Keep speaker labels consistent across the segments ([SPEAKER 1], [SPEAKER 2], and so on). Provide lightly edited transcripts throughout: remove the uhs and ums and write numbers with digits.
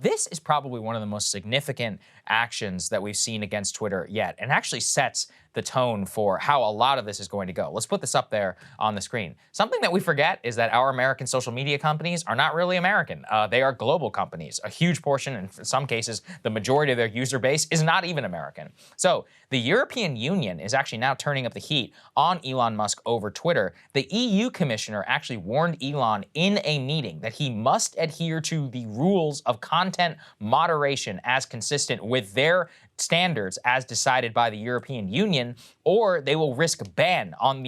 [SPEAKER 1] this is probably one of the most significant actions that we've seen against Twitter yet, and actually sets the tone for how a lot of this is going to go. Let's put this up there on the screen. Something that we forget is that our American social media companies are not really American. They are global companies. A huge portion, and in some cases, the majority of their user base is not even American. So the European Union is actually now turning up the heat on Elon Musk over Twitter. The EU commissioner actually warned Elon in a meeting that he must adhere to the rules of content moderation as consistent with their standards as decided by the European Union, or they will risk ban on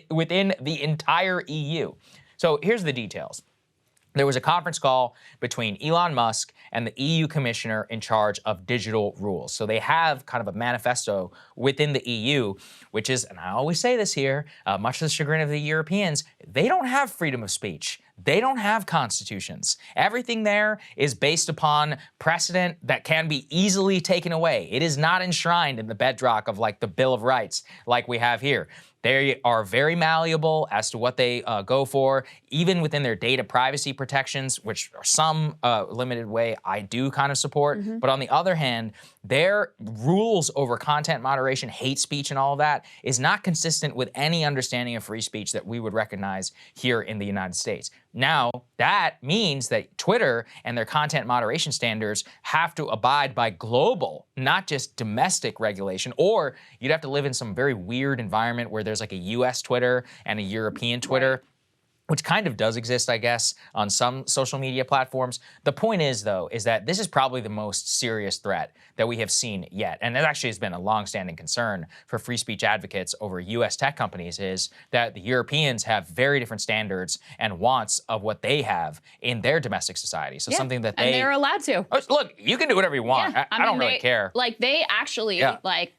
[SPEAKER 1] within the entire EU. So here's the details. There was a conference call between Elon Musk and the EU commissioner in charge of digital rules. So they have kind of a manifesto within the EU, which is, and I always say this here, much to the chagrin of the Europeans, they don't have freedom of speech. They don't have constitutions. Everything there is based upon precedent that can be easily taken away. It is not enshrined in the bedrock of like the Bill of Rights like we have here. They are very malleable as to what they go for, even within their data privacy protections, which are some limited way I do kind of support. But on the other hand, their rules over content moderation, hate speech, and all of that is not consistent with any understanding of free speech that we would recognize here in the United States. Now, that means that Twitter and their content moderation standards have to abide by global, not just domestic regulation, or you'd have to live in some very weird environment where there's like a US Twitter and a European Twitter, which kind of does exist, I guess, on some social media platforms. The point is, though, is that this is probably the most serious threat that we have seen yet. And it actually has been a longstanding concern for free speech advocates over US tech companies, is that the Europeans have very different standards and wants of what they have in their domestic society. So something that
[SPEAKER 2] and they're allowed to.
[SPEAKER 1] Look, you can do whatever you want.
[SPEAKER 2] Yeah,
[SPEAKER 1] I don't really care.
[SPEAKER 2] Like they actually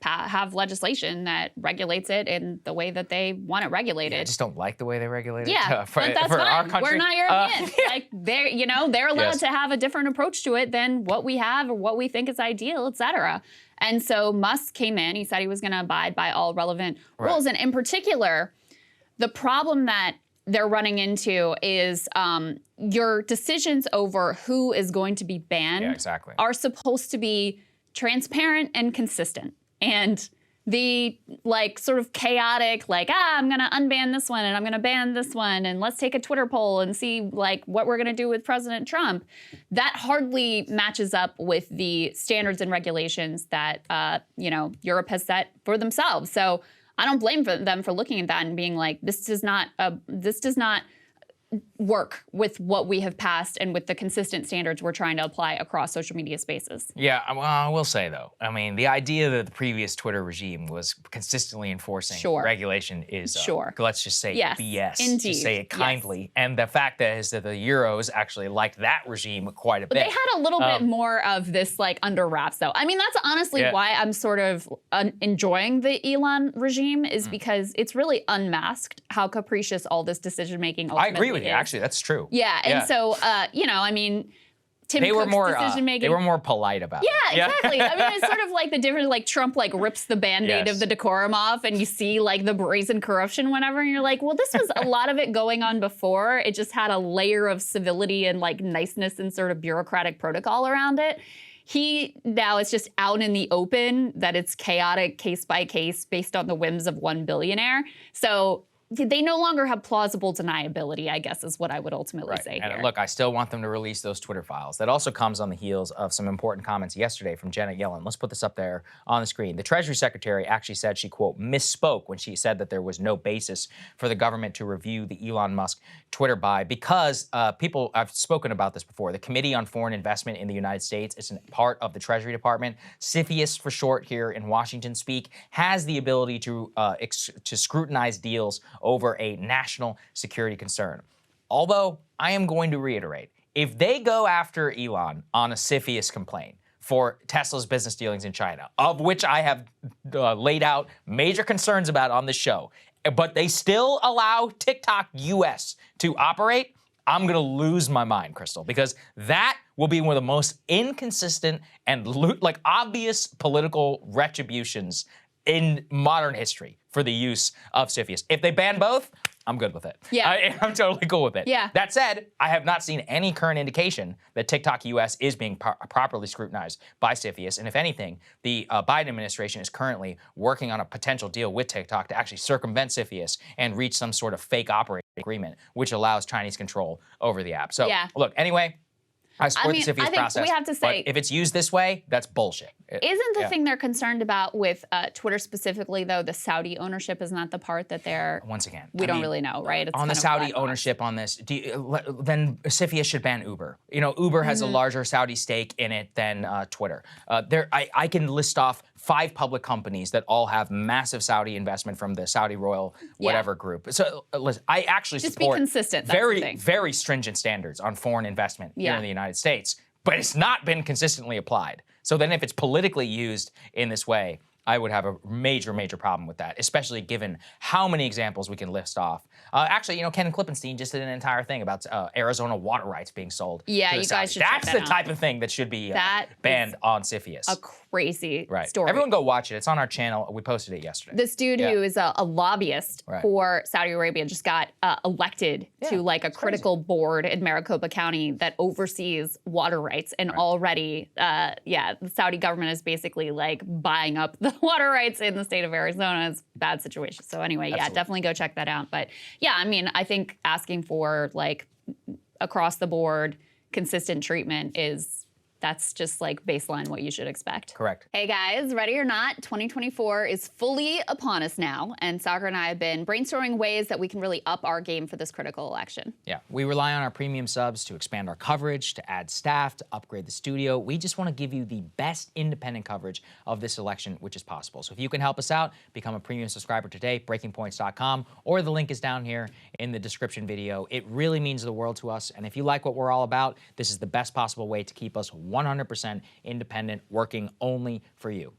[SPEAKER 2] have legislation that regulates it in the way that they want it regulated.
[SPEAKER 1] I just don't like the way they regulate it.
[SPEAKER 2] Yeah. But that's
[SPEAKER 1] for
[SPEAKER 2] fine.
[SPEAKER 1] our country.
[SPEAKER 2] We're not European. Like they're allowed to have a different approach to it than what we have or what we think is ideal, et cetera. And so Musk came in. He said he was going to abide by all relevant rules. And in particular, the problem that they're running into is your decisions over who is going to be banned are supposed to be transparent and consistent. And the like sort of chaotic, like, I'm gonna unban this one and I'm gonna ban this one and let's take a Twitter poll and see like what we're gonna do with President Trump, that hardly matches up with the standards and regulations that Europe has set for themselves. So I don't blame them for looking at that and being like, this does not work with what we have passed and with the consistent standards we're trying to apply across social media spaces. Yeah,
[SPEAKER 1] well, I will say though, I mean, the idea that the previous Twitter regime was consistently enforcing regulation is, let's just say BS, to say it kindly. And the fact that is that the Euros actually liked that regime quite a bit.
[SPEAKER 2] They had a little bit more of this like under wraps though. I mean, that's honestly why I'm sort of enjoying the Elon regime is because it's really unmasked how capricious all this decision-making ultimately
[SPEAKER 1] I agree with you. Actually, that's true.
[SPEAKER 2] Yeah, and so, I mean, Tim Cook's decision-making.
[SPEAKER 1] They were more polite about
[SPEAKER 2] it. Yeah, exactly. I mean, it's sort of like the difference, like Trump like rips the Band-Aid of the decorum off and you see like the brazen corruption, whatever, and you're like, well, this was a lot of it going on before. It just had a layer of civility and like niceness and sort of bureaucratic protocol around it. Now it's just out in the open that it's chaotic case by case based on the whims of one billionaire. So they no longer have plausible deniability, I guess, is what I would ultimately say here.
[SPEAKER 1] And look, I still want them to release those Twitter files. That also comes on the heels of some important comments yesterday from Janet Yellen. Let's put this up there on the screen. The Treasury Secretary actually said she, quote, misspoke when she said that there was no basis for the government to review the Elon Musk Twitter buy because I've spoken about this before, the Committee on Foreign Investment in the United States, it's a part of the Treasury Department, CFIUS for short here in Washington speak, has the ability to scrutinize deals over a national security concern. Although, I am going to reiterate, if they go after Elon on a CFIUS complaint for Tesla's business dealings in China, of which I have laid out major concerns about on the show, but they still allow TikTok US to operate, I'm gonna lose my mind, Krystal, because that will be one of the most inconsistent and like obvious political retributions in modern history for the use of CFIUS. If they ban both, I'm good with it.
[SPEAKER 2] Yeah.
[SPEAKER 1] I'm totally cool with it.
[SPEAKER 2] Yeah.
[SPEAKER 1] That said, I have not seen any current indication that TikTok US is being properly scrutinized by CFIUS. And if anything, the Biden administration is currently working on a potential deal with TikTok to actually circumvent CFIUS and reach some sort of fake operating agreement, which allows Chinese control over the app. So look, anyway, I support the CFIUS process.
[SPEAKER 2] We have to say,
[SPEAKER 1] but if it's used this way, that's bullshit.
[SPEAKER 2] Isn't the thing they're concerned about with Twitter specifically, though, the Saudi ownership is not the part that they're...
[SPEAKER 1] Once again,
[SPEAKER 2] we don't really know, right? It's
[SPEAKER 1] on the Saudi ownership on this, then CFIUS should ban Uber. You know, Uber has a larger Saudi stake in it than Twitter. I can list off 5 public companies that all have massive Saudi investment from the Saudi royal whatever group. So listen, I actually support
[SPEAKER 2] be consistent. That's
[SPEAKER 1] very, very stringent standards on foreign investment here in the United States, but it's not been consistently applied. So then if it's politically used in this way, I would have a major, major problem with that, especially given how many examples we can list off. Actually, you know, Ken Klippenstein just did an entire thing about Arizona water rights being sold.
[SPEAKER 2] Yeah, you guys should check
[SPEAKER 1] That's the type of thing that should be banned on CFIUS.
[SPEAKER 2] A crazy story.
[SPEAKER 1] Everyone go watch it. It's on our channel. We posted it yesterday.
[SPEAKER 2] This dude who is a lobbyist for Saudi Arabia just got elected to like a critical board in Maricopa County that oversees water rights. And already, the Saudi government is basically like buying up the water rights in the state of Arizona. It's a bad situation. So anyway, definitely go check that out. But yeah, I mean, I think asking for like across the board consistent treatment that's just like baseline what you should expect.
[SPEAKER 1] Correct.
[SPEAKER 2] Hey guys, ready or not, 2024 is fully upon us now, and Saagar and I have been brainstorming ways that we can really up our game for this critical election.
[SPEAKER 1] Yeah, we rely on our premium subs to expand our coverage, to add staff, to upgrade the studio. We just want to give you the best independent coverage of this election, which is possible. So if you can help us out, become a premium subscriber today, breakingpoints.com, or the link is down here in the description video. It really means the world to us, and if you like what we're all about, this is the best possible way to keep us 100% independent, working only for you.